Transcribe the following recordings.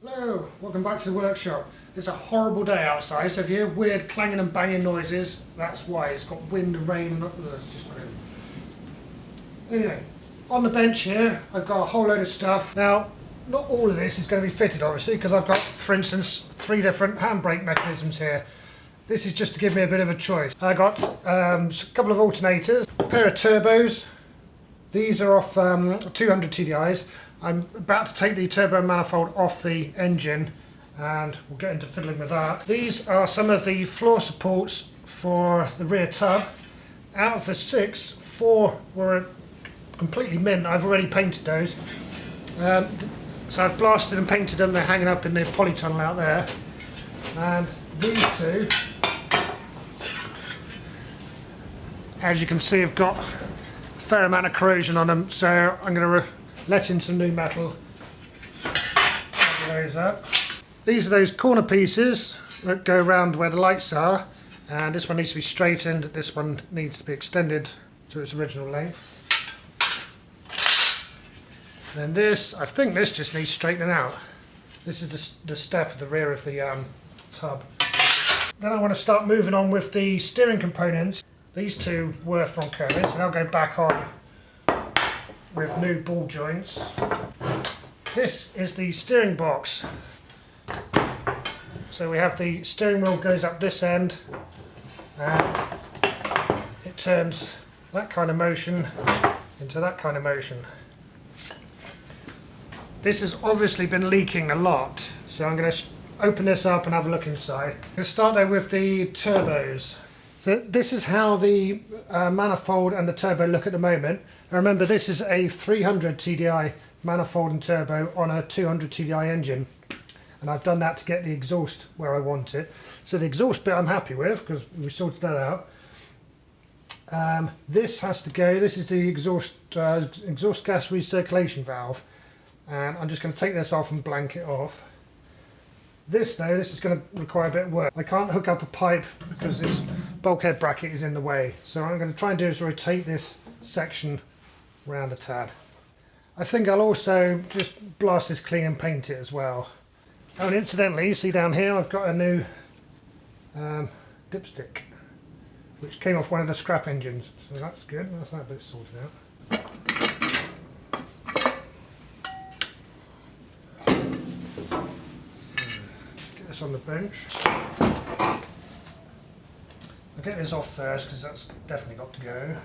Hello, welcome back to the workshop. It's a horrible day outside, so if you hear weird clanging and banging noises, that's why. It's got wind and rain and it's just grim. Anyway, on the bench here, I've got a whole load of stuff. Now, not all of this is going to be fitted, obviously, because I've got, for instance, 3 different handbrake mechanisms here. This is just to give me a bit of a choice. I got a couple of alternators, a pair of turbos. These are off 200 TDIs. I'm about to take the turbo manifold off the engine and we'll get into fiddling with that. These are some of the floor supports for the rear tub. Out of the 6, 4 were completely mint. I've already painted those. So I've blasted and painted them. They're hanging up in the polytunnel out there. And these 2, as you can see, have got a fair amount of corrosion on them. So I'm going to let in some new metal. Cover those up. These are those corner pieces that go around where the lights are, and this one needs to be straightened. This one needs to be extended to its original length. Then this, I think this just needs straightening out. This is the step at the rear of the tub. Then I want to start moving on with the steering components. These 2 were from Kermit, so they'll go back on with new ball joints. This is the steering box. So we have the steering wheel goes up this end and it turns that kind of motion into that kind of motion. This has obviously been leaking a lot, so I'm going to open this up and have a look inside. I'm going to start though with the turbos. So this is how the manifold and the turbo look at the moment. Now remember, this is a 300 TDI manifold and turbo on a 200 TDI engine. And I've done that to get the exhaust where I want it. So the exhaust bit I'm happy with, because we sorted that out. This has to go, this is the exhaust gas recirculation valve. And I'm just going to take this off and blank it off. This though, this is going to require a bit of work. I can't hook up a pipe because this bulkhead bracket is in the way. So what I'm going to try and do is rotate this section around a tad. I think I'll also just blast this clean and paint it as well. Oh, and incidentally, you see down here I've got a new dipstick, which came off one of the scrap engines. So that's good, that's that bit sorted out. Get this on the bench. I'll get this off first because that's definitely got to go.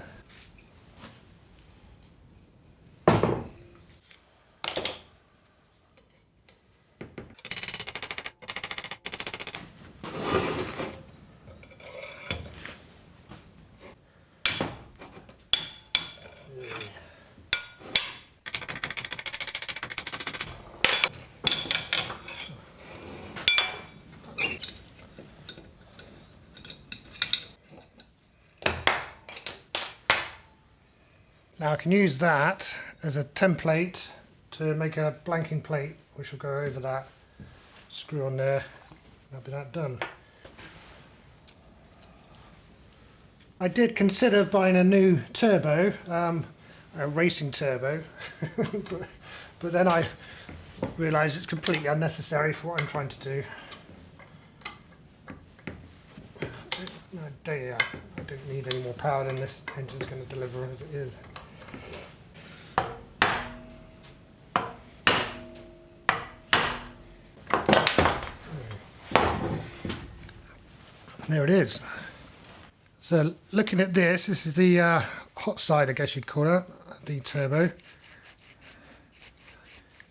Now I can use that as a template to make a blanking plate, which will go over that screw on there. That'll be that done. I did consider buying a new turbo, a racing turbo, but then I realised it's completely unnecessary for what I'm trying to do. I don't need any more power than this engine's going to deliver as it is. There it is. So looking at this, this is the hot side, I guess you'd call it, the turbo.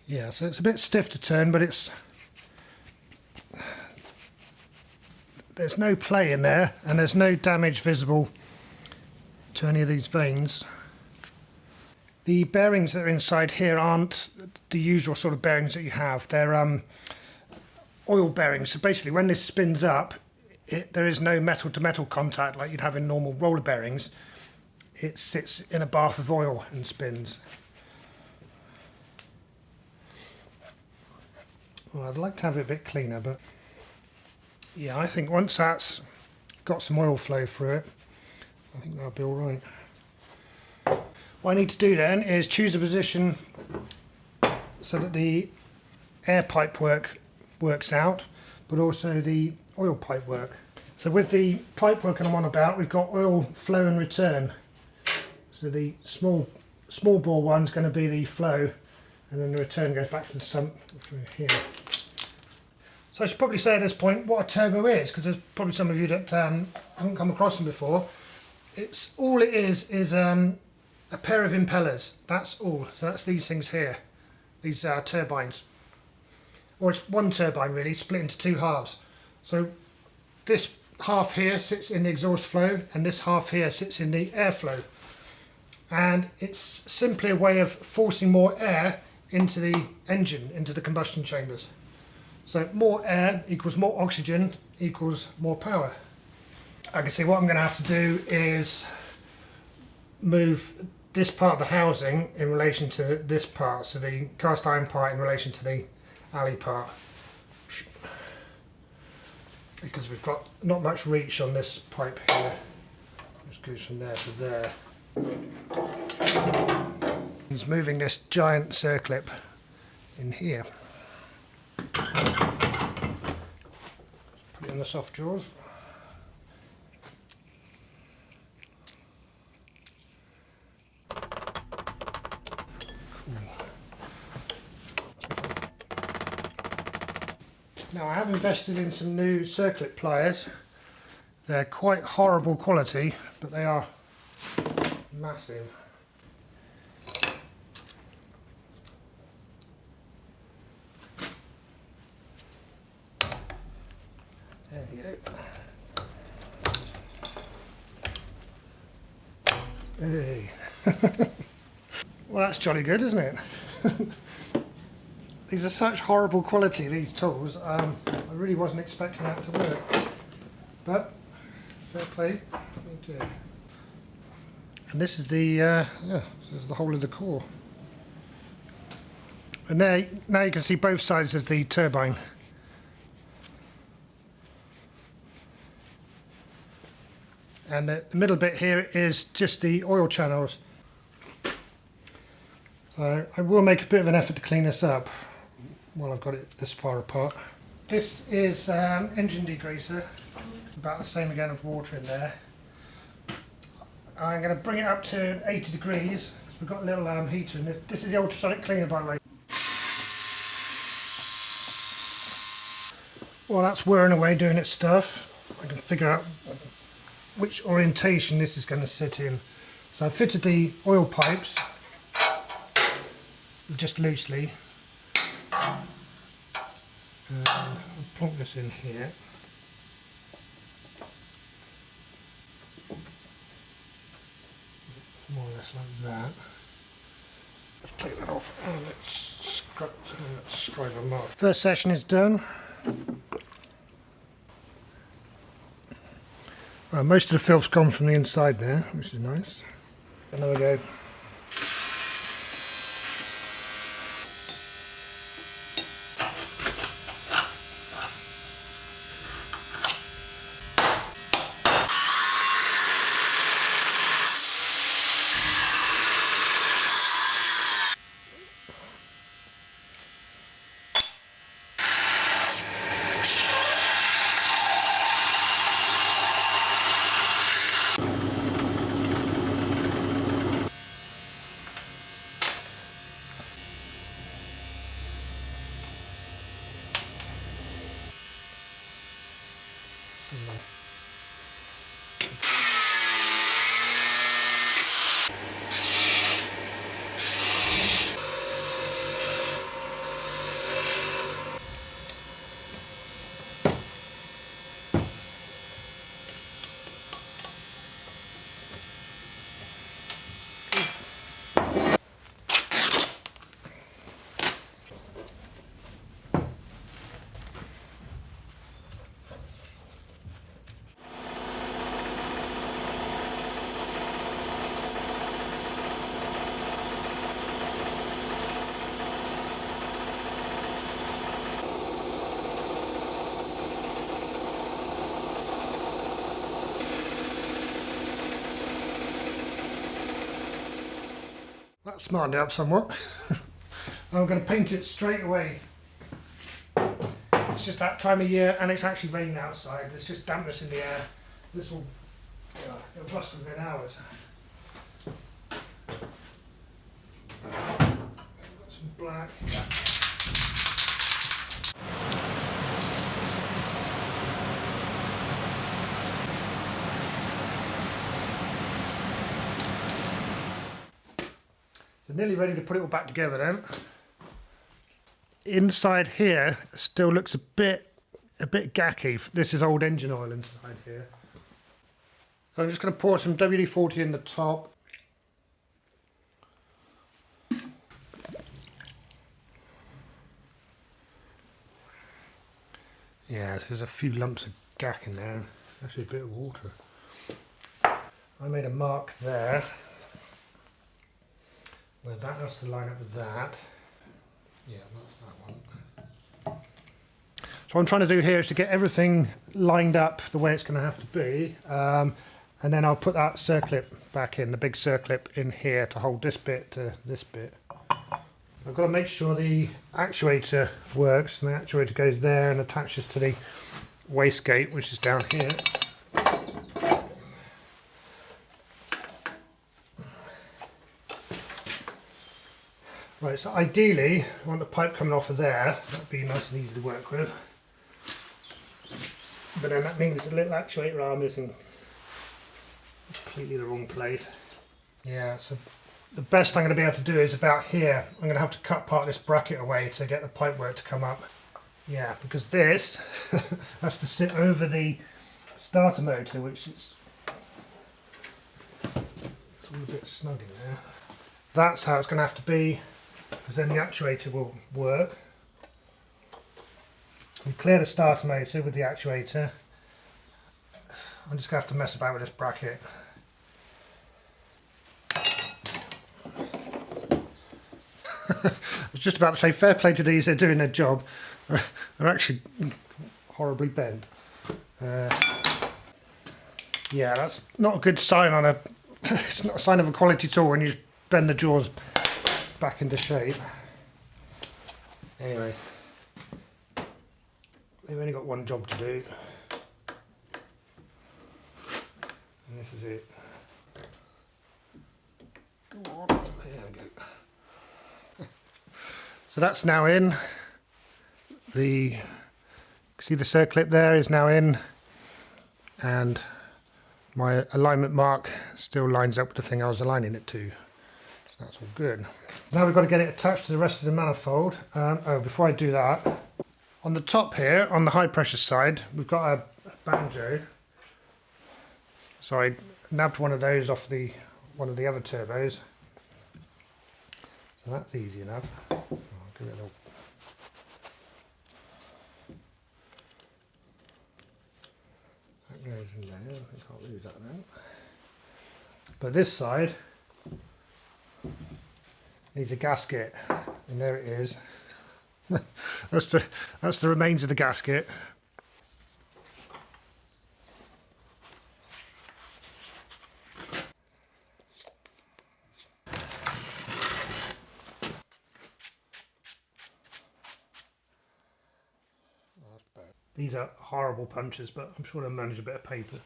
Yeah, so it's a bit stiff to turn, but there's no play in there and there's no damage visible to any of these vanes. The bearings that are inside here aren't the usual sort of bearings that you have. They're oil bearings. So basically when this spins up, there is no metal to metal contact like you'd have in normal roller bearings. It sits in a bath of oil and spins. Well, I'd like to have it a bit cleaner, but yeah, I think once that's got some oil flow through it, I think that'll be all right. What I need to do then is choose a position so that the air pipe work works out, but also the oil pipe work. So with the pipe work I'm on about, we've got oil flow and return. So the small bore one's going to be the flow, and then the return goes back to the sump through here. So I should probably say at this point what a turbo is, because there's probably some of you that haven't come across them before. All it is a pair of impellers. That's all. So that's these things here, these turbines. Or it's one turbine really, split into two halves. So this half here sits in the exhaust flow, and this half here sits in the airflow. And it's simply a way of forcing more air into the engine, into the combustion chambers. So more air equals more oxygen equals more power. I can see what I'm going to have to do is move this part of the housing in relation to this part, so the cast iron part in relation to the alley part, because we've got not much reach on this pipe here. Just goes from there to there. He's moving this giant circlip in here. Put it in the soft jaws. Now I have invested in some new circlip pliers. They're quite horrible quality, but they are massive. There we go. Hey. Well, that's jolly good, isn't it? These are such horrible quality, these tools. I really wasn't expecting that to work, but fair play, they did. And this is the this is the whole of the core. And there, now you can see both sides of the turbine. And the middle bit here is just the oil channels. So I will make a bit of an effort to clean this up while I've got it this far apart. This is engine degreaser, about the same again of water in there. I'm going to bring it up to 80 degrees, because we've got a little heater in this. This is the ultrasonic cleaner, by the way. While that's whirring away doing its stuff, I can figure out which orientation this is going to sit in. So I fitted the oil pipes just loosely. I'll plonk this in here. More or less like that. Let's take that off and let's scribe them up. First session is done. Well, most of the filth's gone from the inside there, which is nice. Another go. That smartened it up somewhat. I'm going to paint it straight away. It's just that time of year and it's actually raining outside. There's just dampness in the air. This will, it'll rust within hours. Got some black. So nearly ready to put it all back together then. Inside here still looks a bit gacky. This is old engine oil inside here. So I'm just going to pour some WD-40 in the top. Yeah, so there's a few lumps of gack in there. Actually a bit of water. I made a mark there where that has to line up with that. Yeah, that's that one. So what I'm trying to do here is to get everything lined up the way it's going to have to be, and then I'll put that circlip back in, the big circlip in here to hold this bit to this bit. I've got to make sure the actuator works, and the actuator goes there and attaches to the wastegate, which is down here. Right, so ideally, I want the pipe coming off of there. That'd be nice and easy to work with. But then that means the little actuator arm is in completely the wrong place. Yeah, so the best I'm going to be able to do is about here. I'm going to have to cut part of this bracket away to get the pipework to come up. Yeah, because this has to sit over the starter motor, which is it's all a bit snug in there. That's how it's going to have to be, because then the actuator will work. We clear the starter motor with the actuator. I'm just going to have to mess about with this bracket. I was just about to say fair play to these, they're doing their job. They're actually horribly bent. Yeah, that's not a good sign on a it's not a sign of a quality tool when you bend the jaws back into shape. Anyway, they've only got one job to do, and this is it. Go on, there we go. So that's now in. See the circlip there is now in, and my alignment mark still lines up with the thing I was aligning it to. So that's all good. Now we've got to get it attached to the rest of the manifold. Oh, before I do that, on the top here, on the high pressure side, we've got a banjo. So I nabbed one of those off one of the other turbos. So that's easy enough. I'll give it a little. That goes in there. I can't lose that then. But this side needs a gasket, and there it is. that's the remains of the gasket. These are horrible punches, but I'm sure they'll manage a bit of paper.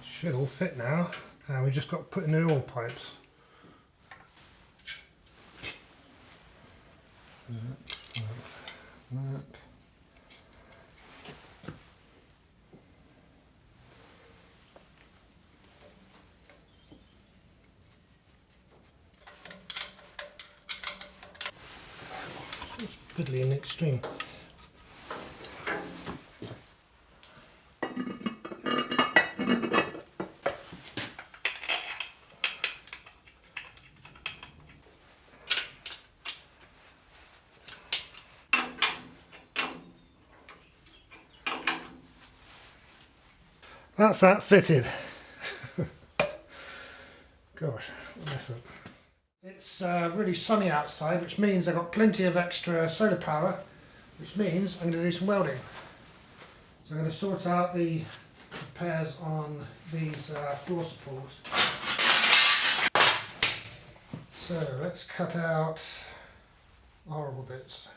Should all fit now, and we just got to put in the oil pipes. That. Fiddly in the extreme. That's that fitted. Gosh, what an effort. It's really sunny outside, which means I've got plenty of extra solar power, which means I'm going to do some welding. So I'm going to sort out the repairs on these floor supports. So let's cut out the horrible bits.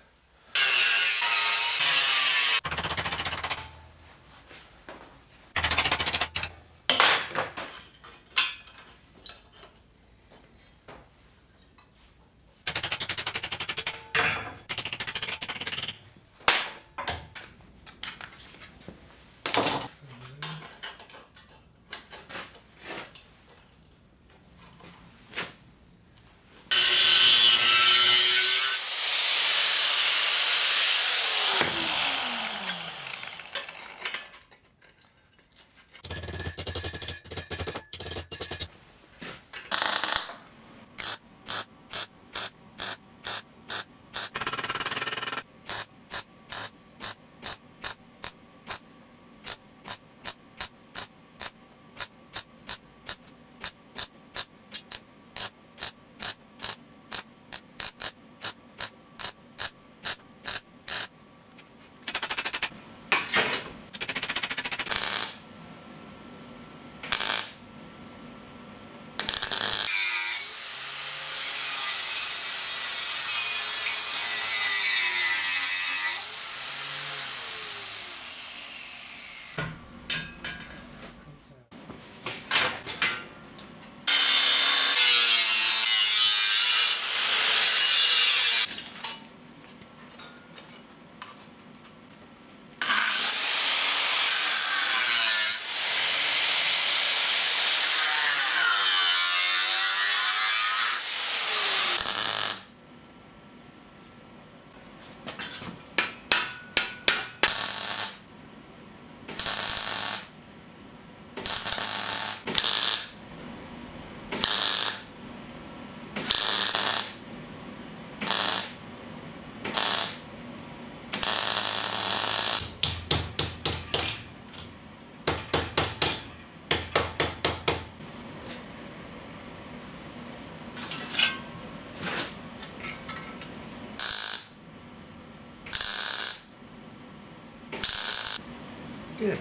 Good.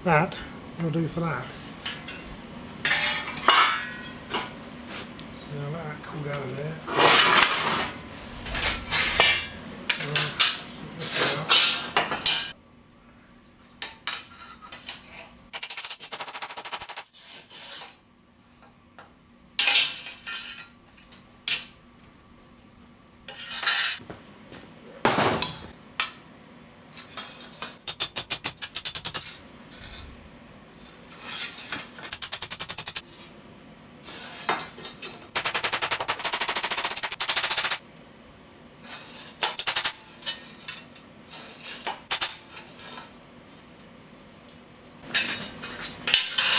That will do for that. So let that cool down a bit. Sort this one out.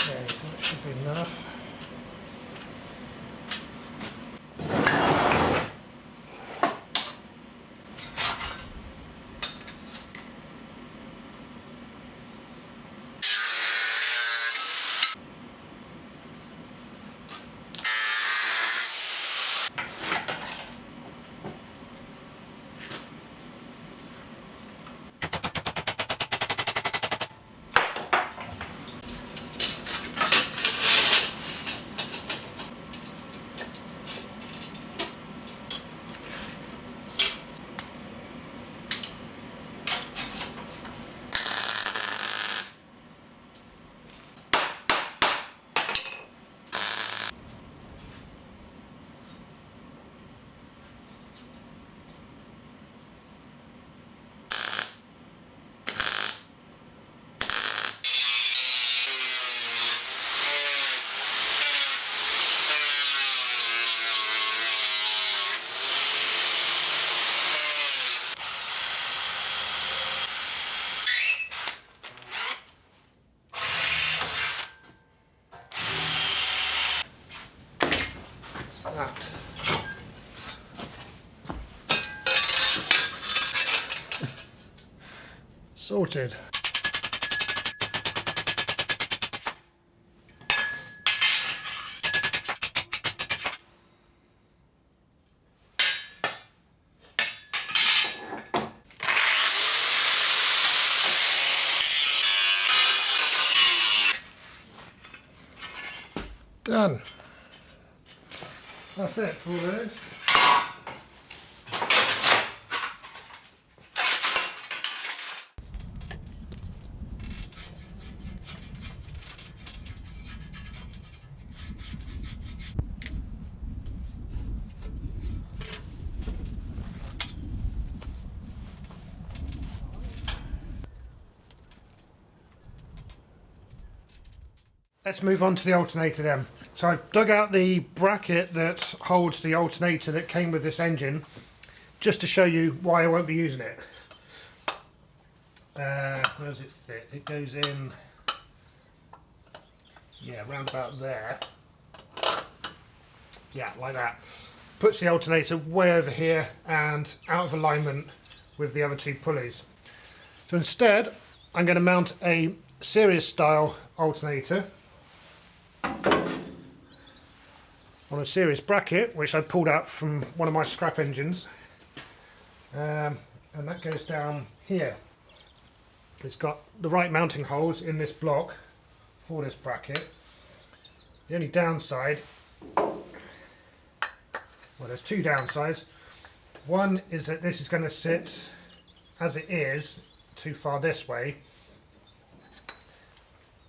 Okay, so that should be enough. That. Sorted. done. That's it for all those. Let's move on to the alternator then. So I've dug out the bracket that holds the alternator that came with this engine, just to show you why I won't be using it. Where does it fit? It goes in, yeah, round about there. Yeah, like that. Puts the alternator way over here and out of alignment with the other two pulleys. So instead, I'm going to mount a series style alternator on a series bracket, which I pulled out from one of my scrap engines, and that goes down here. It's got the right mounting holes in this block for this bracket. The only downside, well, there's two downsides. One is that this is going to sit as it is too far this way,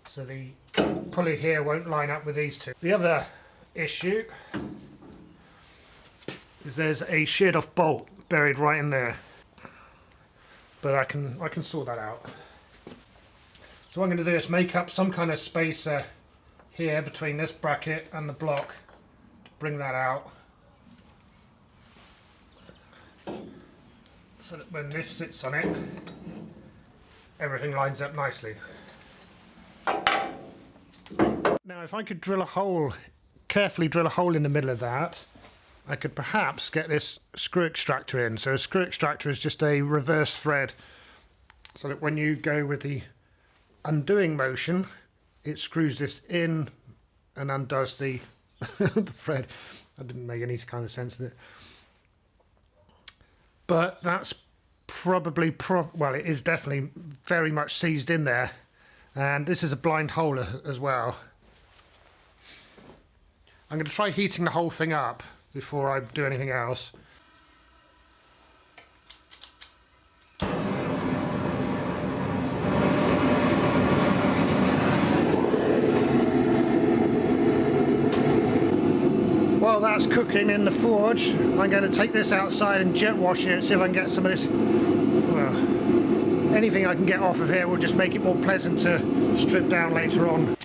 so the pulley here won't line up with these two. The other issue is there's a sheared off bolt buried right in there, but I can sort that out. So what I'm going to do is make up some kind of spacer here between this bracket and the block to bring that out, so that when this sits on it, everything lines up nicely. Now if I could drill a hole, carefully drill a hole in the middle of that, I could perhaps get this screw extractor in. So a screw extractor is just a reverse thread, so that when you go with the undoing motion, it screws this in and undoes the, the thread. That didn't make any kind of sense, did it? But that's probably, well, it is definitely very much seized in there. And this is a blind hole as well. I'm going to try heating the whole thing up before I do anything else. While that's cooking in the forge, I'm going to take this outside and jet wash it, see if I can get some of this, well, anything I can get off of here will just make it more pleasant to strip down later on.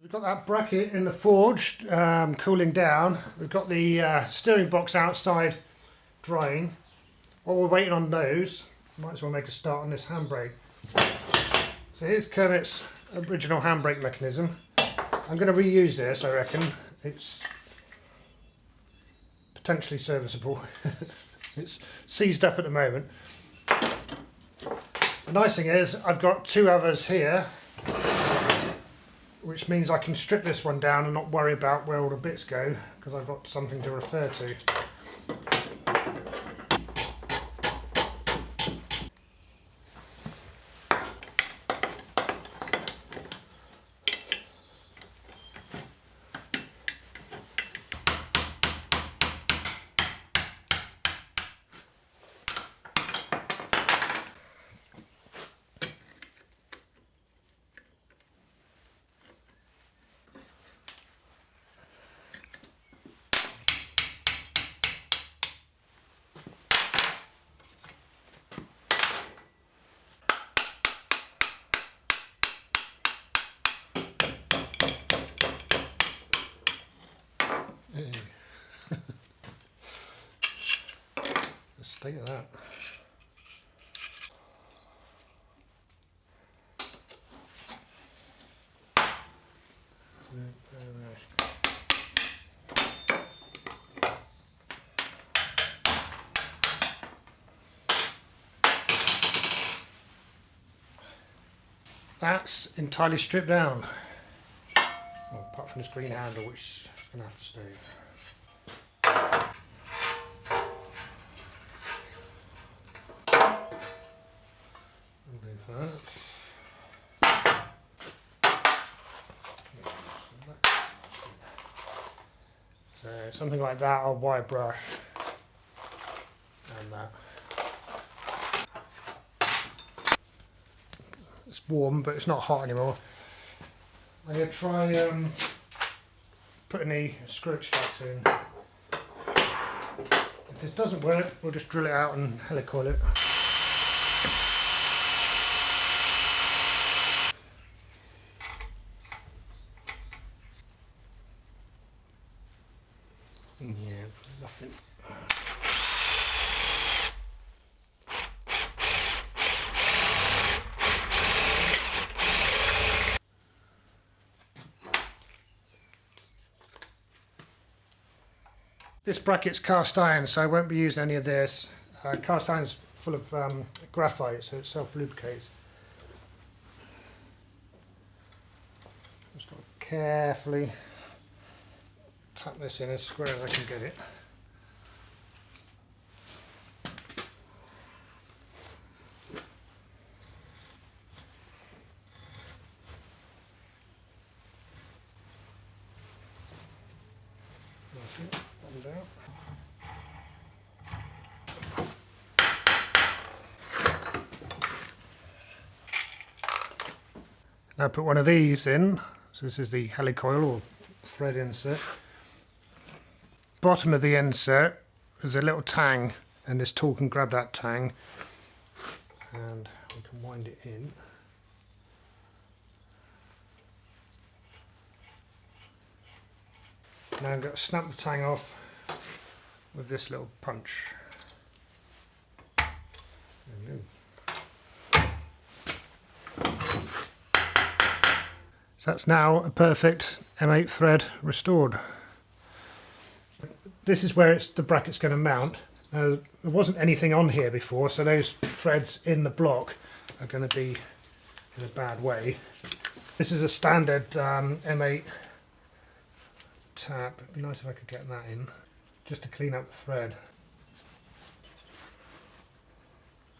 We've got that bracket in the forge cooling down. We've got the steering box outside drying. While we're waiting on those, might as well make a start on this handbrake. So here's Kermit's original handbrake mechanism. I'm going to reuse this, I reckon. It's potentially serviceable. It's seized up at the moment. The nice thing is I've got two others here, which means I can strip this one down and not worry about where all the bits go, because I've got something to refer to. Let's stay at that. Yeah. that's entirely stripped down. Well, apart from this green handle, which is going to have to stay. Remove that. So something like that, I'll wire brush and that. It's warm, but it's not hot anymore. I'm going to try putting the screw extractor in. If this doesn't work, we'll just drill it out and helicoil it. Yeah, nothing. This bracket's cast iron, so I won't be using any of this. Cast iron's full of graphite, so it self-lubricates. Just got to carefully tap this in as square as I can get it. That's it, up and down. Now put one of these in. So this is the helicoil or thread insert. Bottom of the insert is a little tang, and this tool can grab that tang and we can wind it in. Now I'm going to snap the tang off with this little punch. There we go. So that's now a perfect M8 thread restored. This is where the bracket's going to mount. There wasn't anything on here before, so those threads in the block are going to be in a bad way. This is a standard M8 tap. It'd be nice if I could get that in, just to clean up the thread.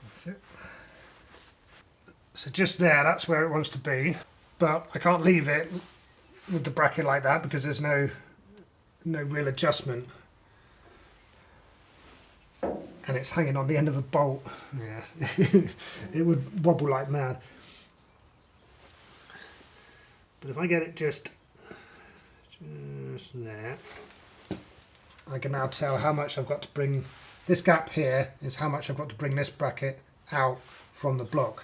That's it. So just there, that's where it wants to be, but I can't leave it with the bracket like that because there's no real adjustment. And it's hanging on the end of a bolt. Yeah, it would wobble like mad. But if I get it just there, I can now tell how much I've got to bring. This gap here is how much I've got to bring this bracket out from the block.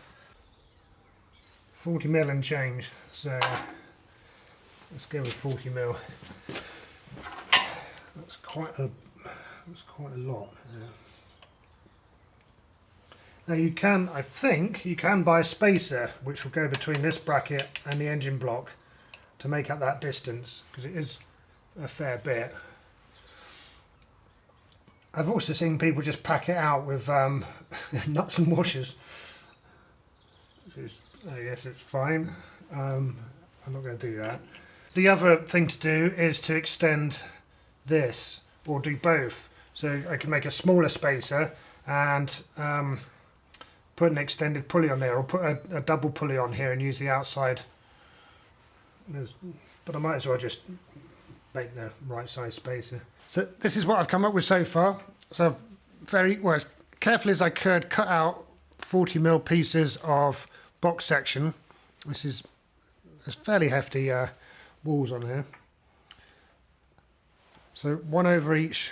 40mm and change. So let's go with 40mm. That's quite a lot. Yeah. Now you can, I think, you can buy a spacer which will go between this bracket and the engine block to make up that distance, because it is a fair bit. I've also seen people just pack it out with nuts and washers. I guess it's fine. I'm not going to do that. The other thing to do is to extend this, or do both. So I can make a smaller spacer and put an extended pulley on there, or put a double pulley on here and use the outside. But I might as well just make the right size spacer. So this is what I've come up with so far. So I've as carefully as I could cut out 40mm pieces of box section. There's fairly hefty walls on here. So one over each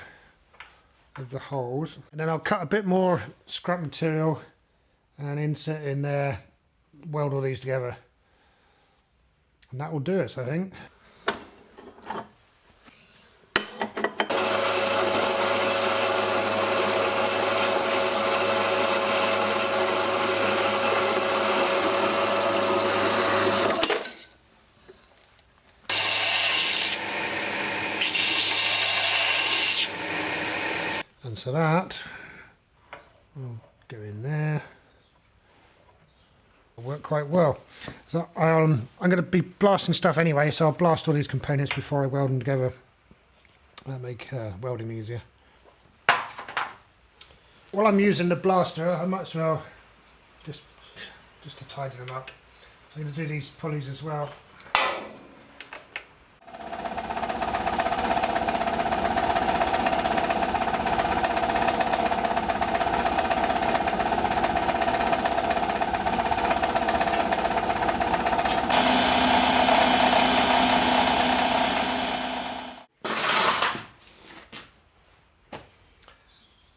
of the holes, and then I'll cut a bit more scrap material and insert in there, weld all these together, and that will do it, I think. And so that will go in there. Work quite well. So I'm going to be blasting stuff anyway, so I'll blast all these components before I weld them together. That'll make welding easier. While I'm using the blaster, I might as well just to tidy them up. I'm going to do these pulleys as well.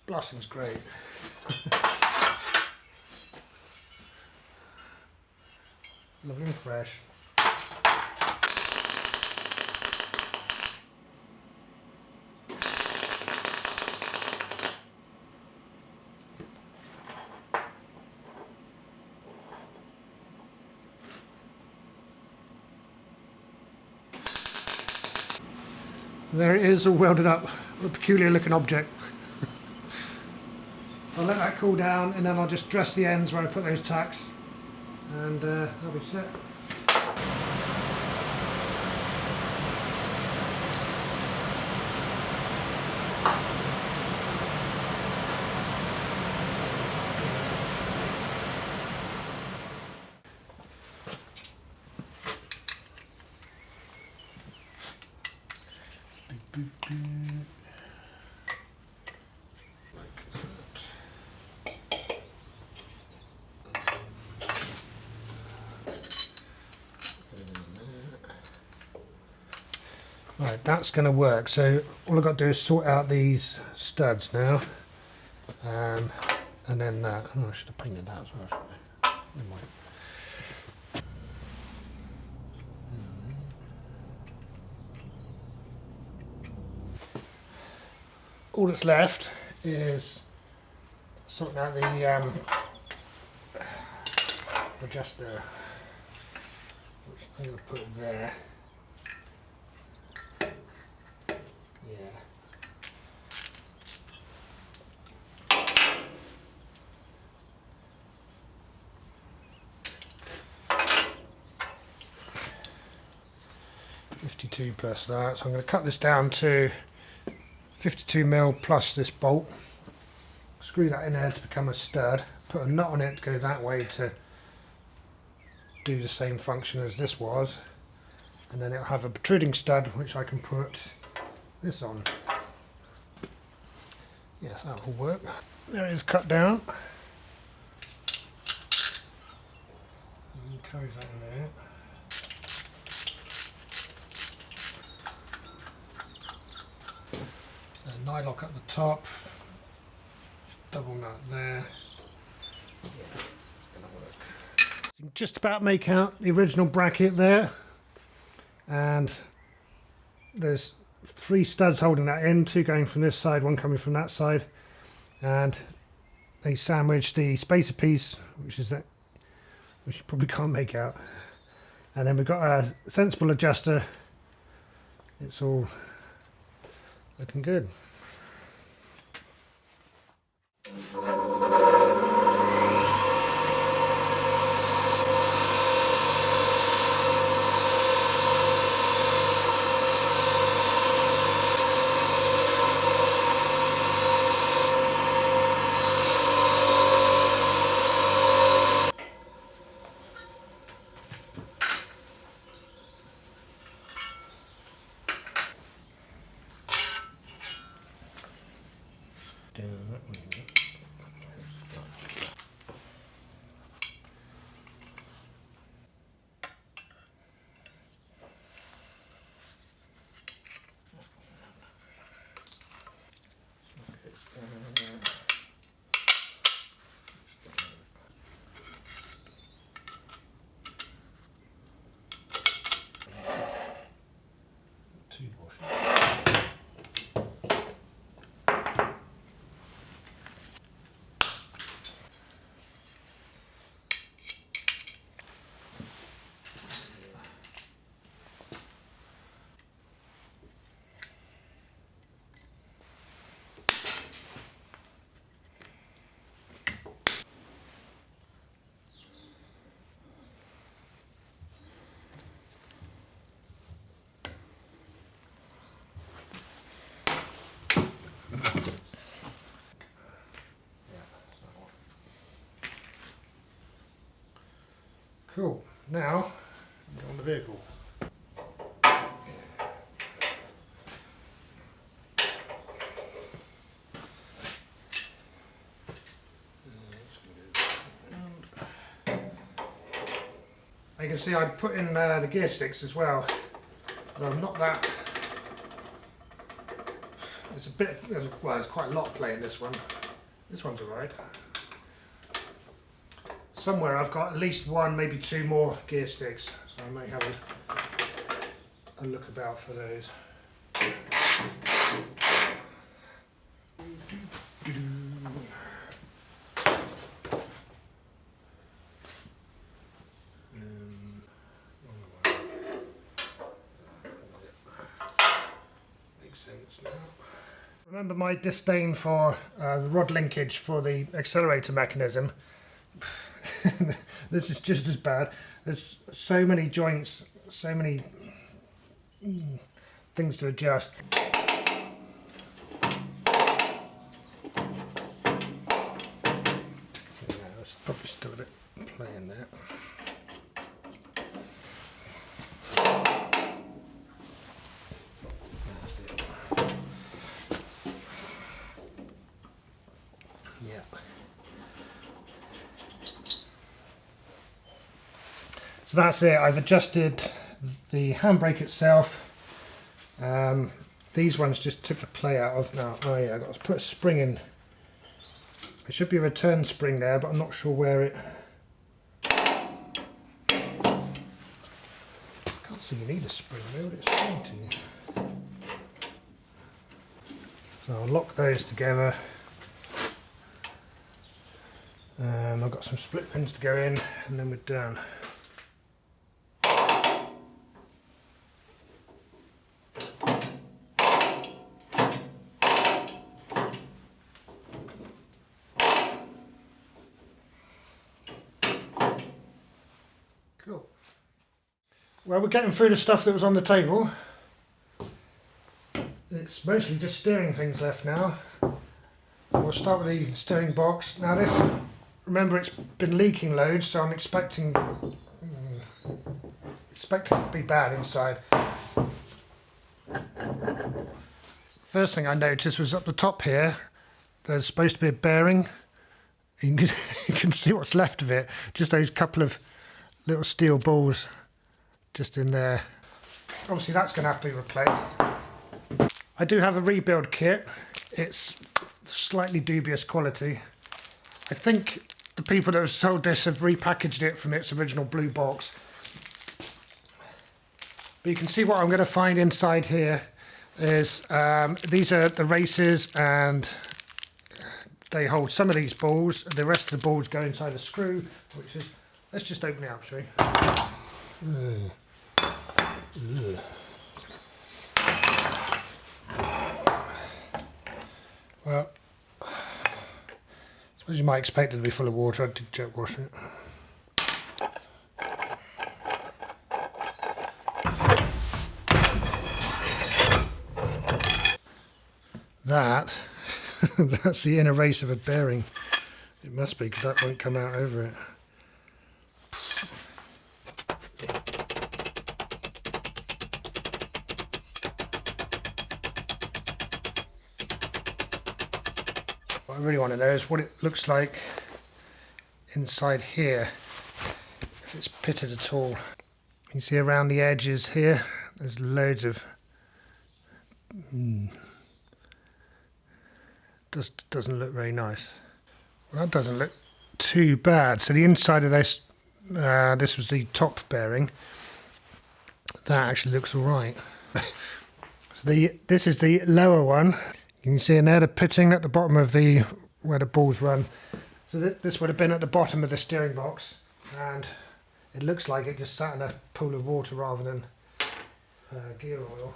Blasting's great. Lovely and fresh. There it is, all welded up, a peculiar looking object. I'll let that cool down and then I'll just dress the ends where I put those tacks, and that'll be set. Right, that's going to work. So all I've got to do is sort out these studs now, and then that. Oh, I should have painted that as well, shouldn't I? Never mind. All that's left is sorting out the adjuster, which I'm going to put there. Yeah. .52 plus that, so I'm going to cut this down to 52mm plus this bolt. Screw that in there to become a stud. Put a nut on it to go that way to do the same function as this was, and then it'll have a protruding stud which I can put this on. Yes, that will work. There it is, cut down. And close that in there. So nylock at the top, double nut there. Yeah, it's gonna work. So you can just about make out the original bracket there, and there's 3 studs holding that in, 2 going from this side, 1 coming from that side, and they sandwich the spacer piece, which is that, which you probably can't make out, and then we've got a sensible adjuster. It's all looking good. Now, go on the vehicle. You can see I put in the gear sticks as well. But I'm not that. It's a bit. Well, there's quite a lot playing this one. This one's alright. Somewhere I've got at least one, maybe two more gear sticks, so I may have a look about for those. Remember my disdain for the rod linkage for the accelerator mechanism. This is just as bad. There's so many joints, so many things to adjust. Yeah, there's probably still a bit play in there. So that's it. I've adjusted the handbrake itself. These ones just took the play out of now. Oh yeah, I've got to put a spring in. There should be a return spring there, but I'm not sure where it. Can't see you need a spring. Where would it spring to? So I'll lock those together. I've got some split pins to go in, and then we're done. Cool. Well, we're getting through the stuff that was on the table. It's mostly just steering things left now. We'll start with the steering box. Now this, remember, it's been leaking loads, so I'm expecting it to be bad inside. First thing I noticed was up the top here, there's supposed to be a bearing. You can see what's left of it, just those couple of little steel balls just in there. Obviously that's going to have to be replaced. I do have a rebuild kit. It's slightly dubious quality. I think the people that have sold this have repackaged it from its original blue box. But you can see what I'm going to find inside here is these are the races, and they hold some of these balls. The rest of the balls go inside a screw, which is, let's just open it up, shall we? Well, I suppose you might expect it to be full of water. I did jet wash it. That's the inner race of a bearing. It must be, because that won't come out over it. What I really want to know is what it looks like inside here, if it's pitted at all. You can see around the edges here, there's loads of doesn't look very nice. Well, that doesn't look too bad. So the inside of this, this was the top bearing. That actually looks all right. So this is the lower one. You can see in there the pitting at the bottom of the where the balls run. So this would have been at the bottom of the steering box, and it looks like it just sat in a pool of water rather than gear oil.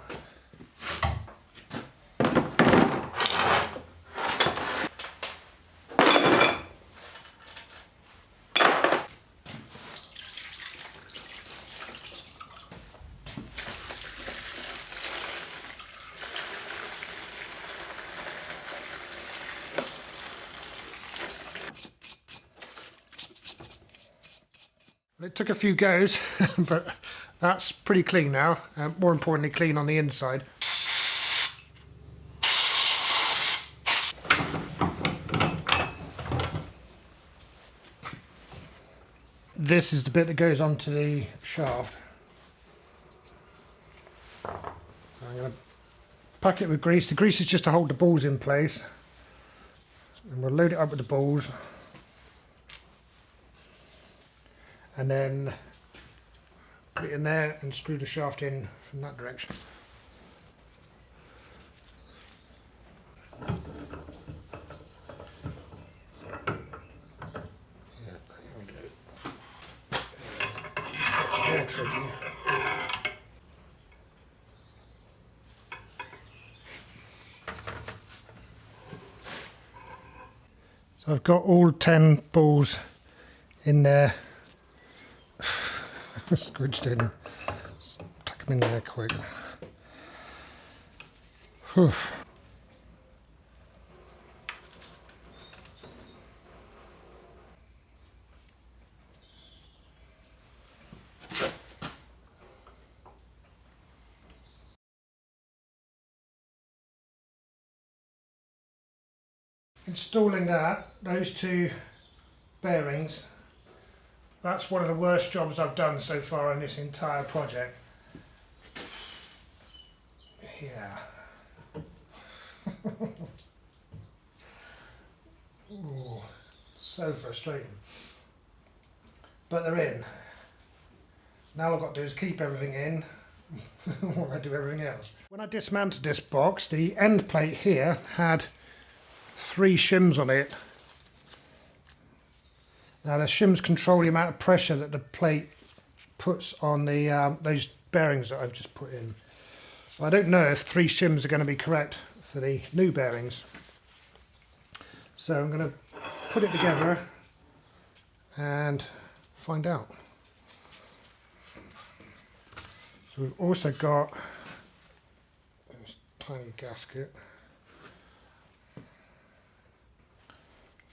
Well, it took a few goes, but that's pretty clean now. More importantly, clean on the inside. This is the bit that goes onto the shaft. I'm going to pack it with grease. The grease is just to hold the balls in place. And we'll load it up with the balls. And then put it in there and screw the shaft in from that direction. Yeah, there we go. That's more tricky. So I've got all 10 balls in there. Squidged in. Just tuck them in there quick. Whew. Installing those two bearings, that's one of the worst jobs I've done so far in this entire project. Yeah. Ooh, so frustrating. But they're in. Now all I've got to do is keep everything in while I do everything else. When I dismantled this box, the end plate here had 3 shims on it. Now the shims control the amount of pressure that the plate puts on the those bearings that I've just put in. So I don't know if 3 shims are going to be correct for the new bearings. So I'm going to put it together and find out. So we've also got this tiny gasket.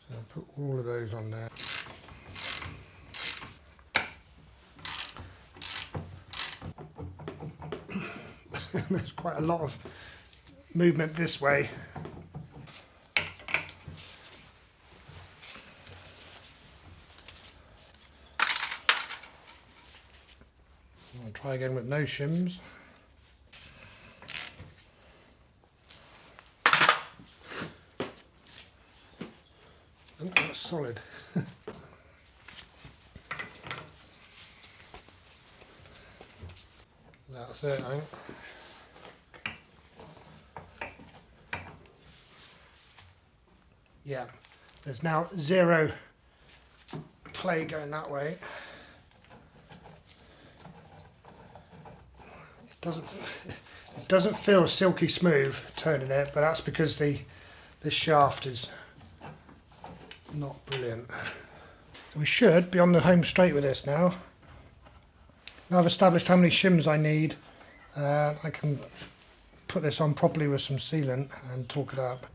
So I'll put all of those on there. There's quite a lot of movement this way. I'll try again with no shims. Oh, that's solid. That's it, I think. Yeah, there's now 0 play going that way. It doesn't feel silky smooth turning it, but that's because the shaft is not brilliant. So we should be on the home straight with this now. Now I've established how many shims I need, I can put this on properly with some sealant and torque it up.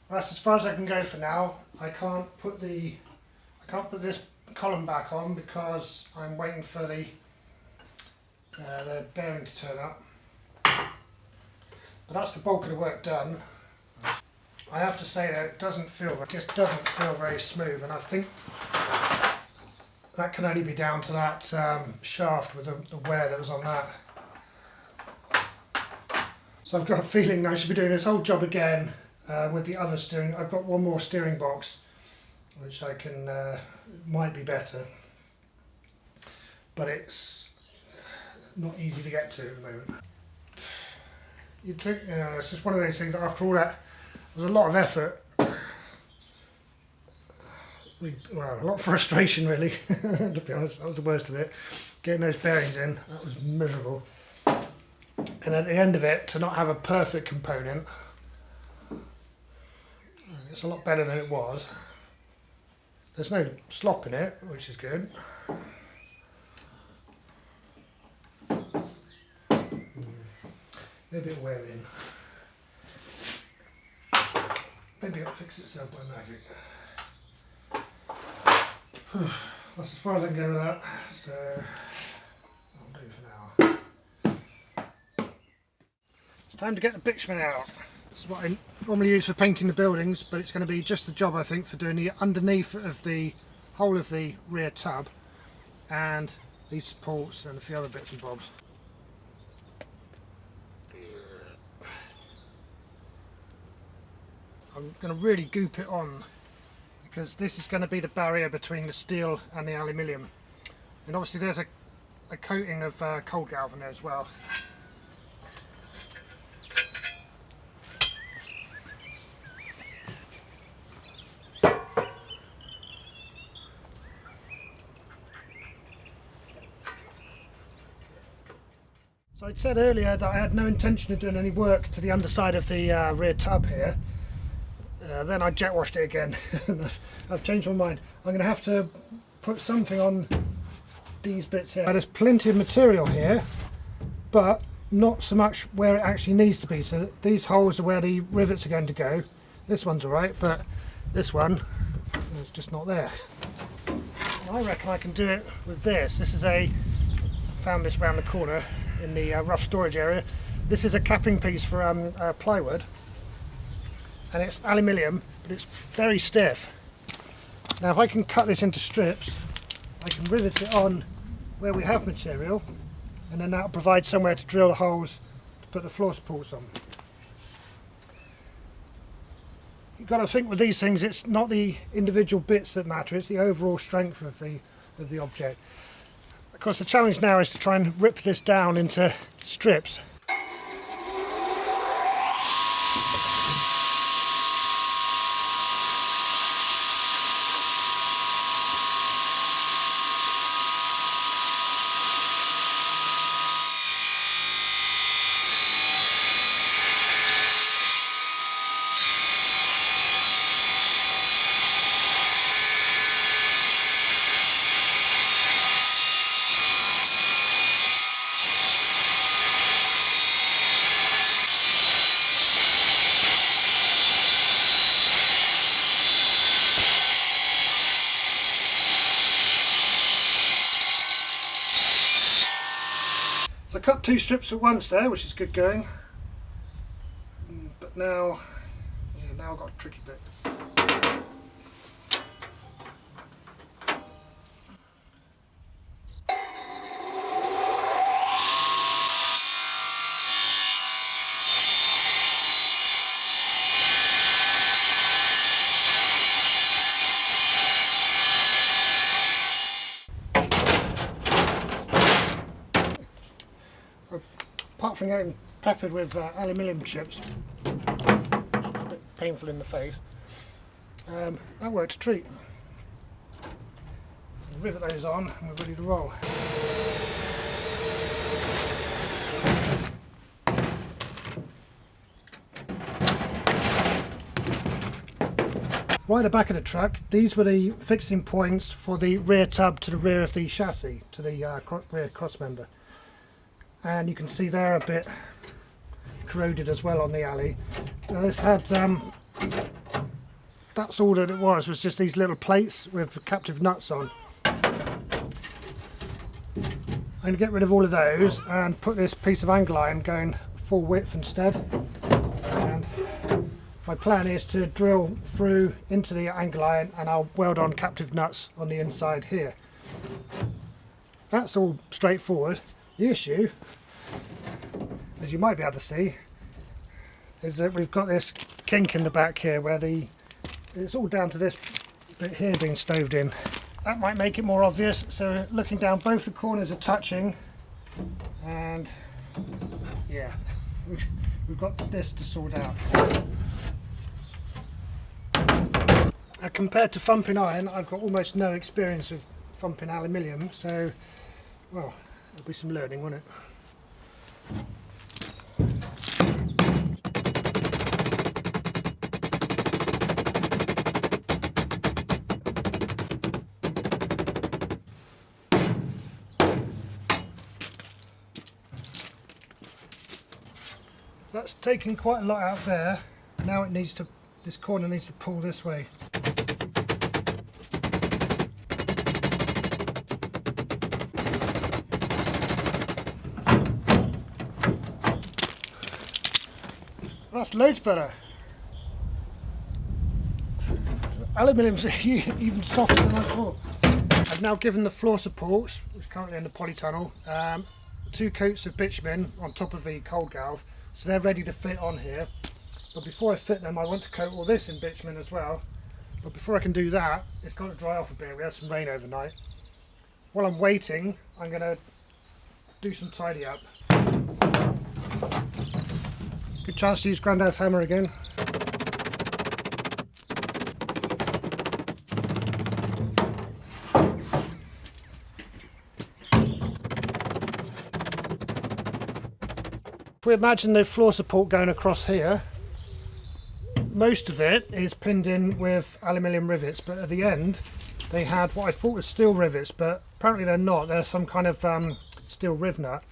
Well, that's as far as I can go for now. I can't put this column back on because I'm waiting for the bearing to turn up. But that's the bulk of the work done. I have to say that it just doesn't feel very smooth, and I think that can only be down to that shaft with the wear that was on that. So I've got a feeling I should be doing this whole job again with the other steering. I've got one more steering box which I can might be better, but it's not easy to get to at the moment. You'd think, it's just one of those things that after all that, there's a lot of effort. Well, a lot of frustration really, to be honest. That was the worst of it. Getting those bearings in, that was miserable. And at the end of it, to not have a perfect component, it's a lot better than it was. There's no slop in it, which is good. Maybe it'll wear in. Maybe it'll fix itself by magic. That's as far as I can go with that, so I'll do for now. It's time to get the bitumen out. This is what I normally use for painting the buildings, but it's going to be just the job, I think, for doing the underneath of the whole of the rear tub and these supports and a few other bits and bobs. I'm going to really goop it on because this is going to be the barrier between the steel and the aluminium, and obviously there's a coating of cold galvan there as well. So I'd said earlier that I had no intention of doing any work to the underside of the rear tub here. Then I jet washed it again. I've changed my mind. I'm going to have to put something on these bits here. There's plenty of material here, but not so much where it actually needs to be. So these holes are where the rivets are going to go. This one's alright, but this one is just not there. I reckon I can do it with this. This is found this round the corner in the rough storage area. This is a capping piece for plywood, and it's aluminium, but it's very stiff. Now if I can cut this into strips, I can rivet it on where we have material, and then that'll provide somewhere to drill the holes to put the floor supports on. You've got to think with these things, it's not the individual bits that matter, it's the overall strength of the object. Of course the challenge now is to try and rip this down into strips. I cut 2 strips at once there, which is good going. But now I've got a tricky bit. Apart from getting peppered with aluminium chips, a bit painful in the face, that worked a treat. So rivet those on and we're ready to roll. Right at the back of the truck, these were the fixing points for the rear tub to the rear of the chassis, to the rear crossmember. And you can see they're a bit corroded as well on the alley. Now this had, that's all that it was just these little plates with captive nuts on. I'm going to get rid of all of those and put this piece of angle iron going full width instead. And my plan is to drill through into the angle iron and I'll weld on captive nuts on the inside here. That's all straightforward. The issue, as you might be able to see, is that we've got this kink in the back here where it's all down to this bit here being stoved in. That might make it more obvious, so looking down, both the corners are touching, and yeah, we've got this to sort out. Compared to thumping iron, I've got almost no experience of thumping aluminium, so well, there'll be some learning, won't it? That's taken quite a lot out there. Now it needs to, this corner needs to pull this way. That's loads better. Aluminium's even softer than I thought. I've now given the floor supports, which are currently in the polytunnel, 2 coats of bitumen on top of the cold galv, so they're ready to fit on here. But before I fit them, I want to coat all this in bitumen as well. But before I can do that, it's got to dry off a bit. We had some rain overnight. While I'm waiting, I'm going to do some tidy up. Good chance to use Grandad's hammer again. If we imagine the floor support going across here, most of it is pinned in with aluminium rivets, but at the end they had what I thought was steel rivets, but apparently they're not. They're some kind of steel riv nut.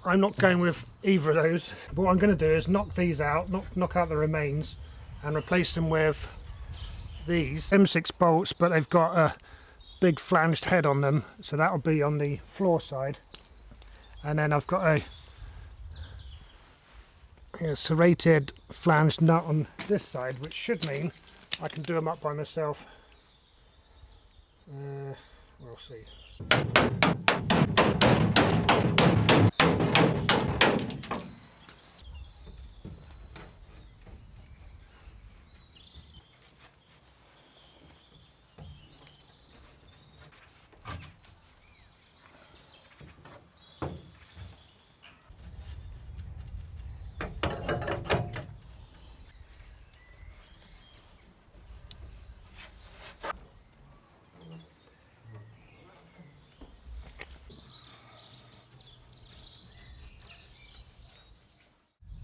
I'm not going with either of those, but what I'm going to do is knock these out, knock out the remains, and replace them with these M6 bolts, but they've got a big flanged head on them, so that'll be on the floor side. And then I've got a serrated flanged nut on this side, which should mean I can do them up by myself. We'll see.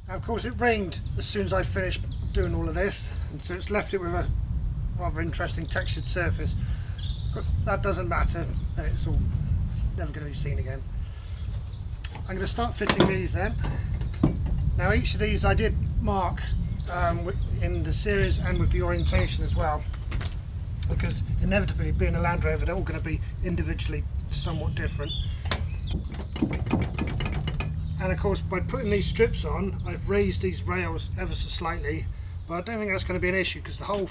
Now, of course, it rained as soon as I finished doing all of this, and so it's left it with a rather interesting textured surface. Of course, that doesn't matter, it's never going to be seen again. I'm going to start fitting these then. Now, each of these I did mark in the series and with the orientation as well, because inevitably, being a Land Rover, they're all going to be individually somewhat different. And of course, by putting these strips on, I've raised these rails ever so slightly, but I don't think that's going to be an issue because the whole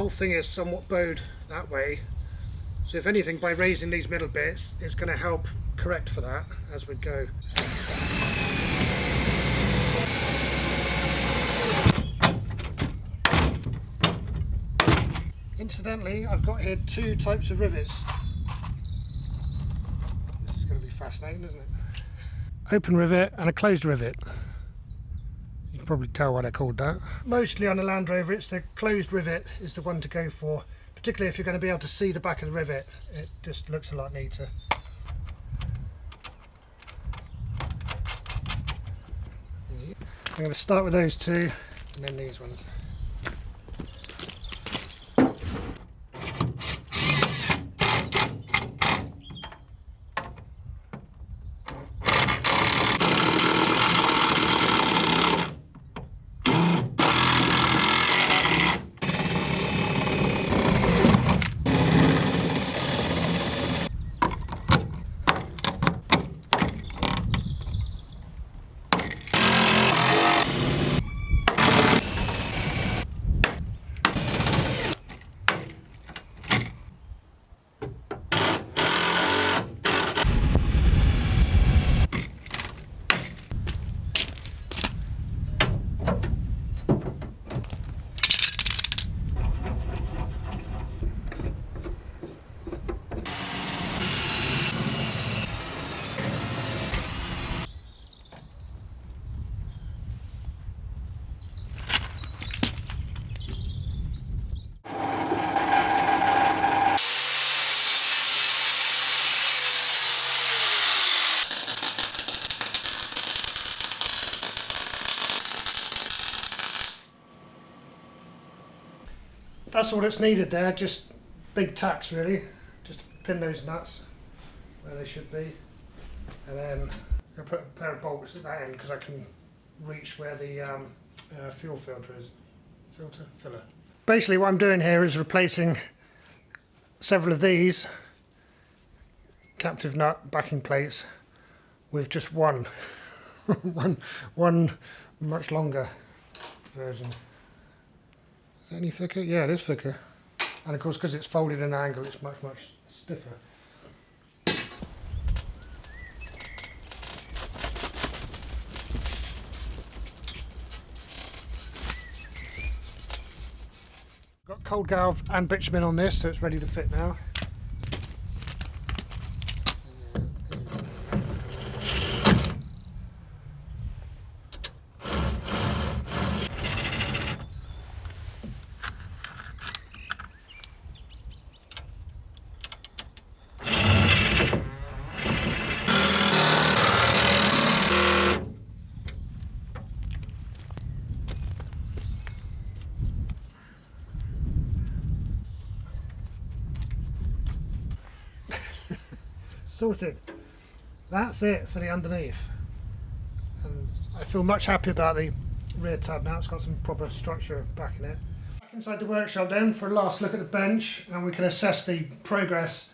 thing is somewhat bowed that way. So if anything, by raising these middle bits, it's going to help correct for that as we go. Incidentally, I've got here 2 types of rivets. This is going to be fascinating, isn't it? Open rivet and a closed rivet. You can probably tell why they're called that. Mostly on a Land Rover, it's the closed rivet is the one to go for, particularly if you're going to be able to see the back of the rivet. It just looks a lot neater. I'm going to start with those 2 and then these ones. That's all that's needed there, just big tacks really, just to pin those nuts where they should be, and then I'm going to put a pair of bolts at that end because I can reach where the fuel filter is. Filler. Basically what I'm doing here is replacing several of these captive nut backing plates with just one much longer version. Is it any thicker? Yeah, it is thicker. And of course, because it's folded in an angle, it's much, much stiffer. Got cold galv and bitumen on this, so it's ready to fit now. Sorted. That's it for the underneath. And I feel much happier about the rear tub now. It's got some proper structure back in it. Back inside the workshop then for a last look at the bench, and we can assess the progress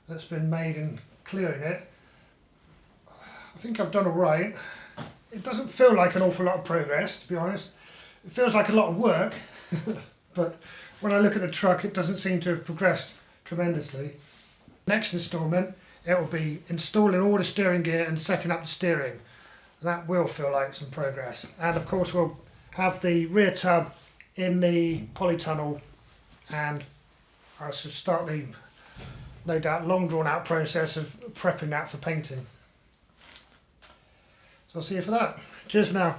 that's been made in clearing it. I think I've done all right. It doesn't feel like an awful lot of progress, to be honest. It feels like a lot of work, but when I look at the truck, it doesn't seem to have progressed tremendously. Next instalment, it will be installing all the steering gear and setting up the steering. That will feel like some progress. And of course we'll have the rear tub in the polytunnel, and I should start the, no doubt, long drawn out process of prepping that for painting. So I'll see you for that. Cheers for now.